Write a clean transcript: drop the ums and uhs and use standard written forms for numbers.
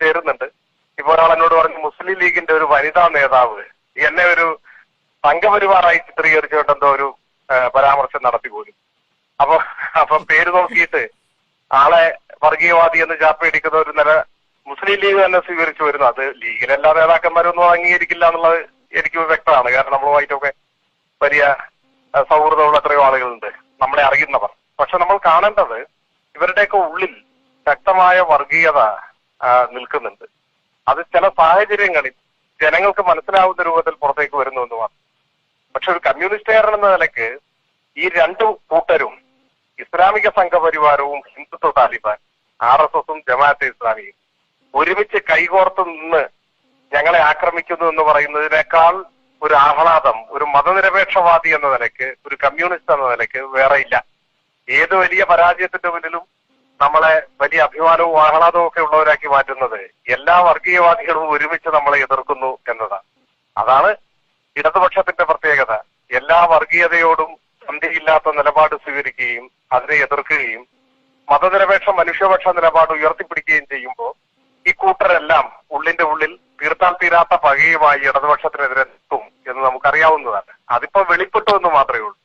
ചേരുന്നുണ്ട്. ഇപ്പൊ ഒരാൾ എന്നോട് പറഞ്ഞു മുസ്ലിം ലീഗിന്റെ ഒരു വനിതാ നേതാവ് എന്നെ ഒരു സംഘപരിവാറായി ചിത്രീകരിച്ചുകൊണ്ട് എന്തോ ഒരു പരാമർശം നടത്തി പോലും. അപ്പൊ പേര് നോക്കിയിട്ട് ആളെ വർഗീയവാദി എന്ന് ചാപ്പയടിക്കുന്ന ഒരു നില മുസ്ലിം ലീഗ് തന്നെ സ്വീകരിച്ചു വരുന്നു. അത് ലീഗിലെ എല്ലാ നേതാക്കന്മാരൊന്നും അംഗീകരിക്കില്ല എന്നുള്ളത് എനിക്ക് വ്യക്തമാണ്. കാരണം നമ്മളുമായിട്ടൊക്കെ വലിയ സൗഹൃദമുള്ള എത്രയോ ആളുകളുണ്ട് നമ്മളെ അറിയുന്നവർ. പക്ഷെ നമ്മൾ കാണേണ്ടത് ഇവരുടെയൊക്കെ ഉള്ളിൽ ശക്തമായ വർഗീയത നിൽക്കുന്നുണ്ട്. അത് ചില സാഹചര്യങ്ങളിൽ ജനങ്ങൾക്ക് മനസ്സിലാവുന്ന രൂപത്തിൽ പുറത്തേക്ക് വരുന്നു എന്ന് മാത്രം. പക്ഷെ ഒരു കമ്മ്യൂണിസ്റ്റുകാരൻ എന്ന നിലയ്ക്ക് ഈ രണ്ടു കൂട്ടരും ഇസ്ലാമിക സംഘപരിവാരവും ഹിന്ദുത്വ താലിബാൻ RSSഉം ജമാഅത്തെ ഇസ്ലാമിയും ഒരുമിച്ച് കൈകോർത്ത് നിന്ന് ഞങ്ങളെ ആക്രമിക്കുന്നു എന്ന് പറയുന്നതിനേക്കാൾ ഒരു ആഹ്ലാദം ഒരു മതനിരപേക്ഷവാദി എന്ന നിലയ്ക്ക്, ഒരു കമ്മ്യൂണിസ്റ്റ് എന്ന നിലയ്ക്ക് വേറെ ഇല്ല. ഏത് വലിയ പരാജയത്തിന്റെ മുന്നിലും നമ്മളെ വലിയ അഭിമാനവും ആഹ്ലാദവും ഒക്കെ ഉള്ളവരാക്കി മാറ്റുന്നത് എല്ലാ വർഗീയവാദികളും ഒരുമിച്ച് നമ്മളെ എതിർക്കുന്നു എന്നതാണ്. അതാണ് ഇടതുപക്ഷത്തിന്റെ പ്രത്യേകത. എല്ലാ വർഗീയതയോടും സന്ധിയില്ലാത്ത നിലപാട് സ്വീകരിക്കുകയും അതിനെ എതിർക്കുകയും മതനിരപേക്ഷ മനുഷ്യപക്ഷ നിലപാട് ഉയർത്തിപ്പിടിക്കുകയും ചെയ്യുമ്പോൾ ഈ കൂട്ടരെല്ലാം ഉള്ളിന്റെ ഉള്ളിൽ തീർത്താൽ തീരാത്ത പകയുമായി ഇടതുപക്ഷത്തിനെതിരെ എത്തും എന്ന് നമുക്കറിയാവുന്നതാണ്. അതിപ്പോ വെളിപ്പെട്ടു എന്ന് മാത്രമേ ഉള്ളൂ.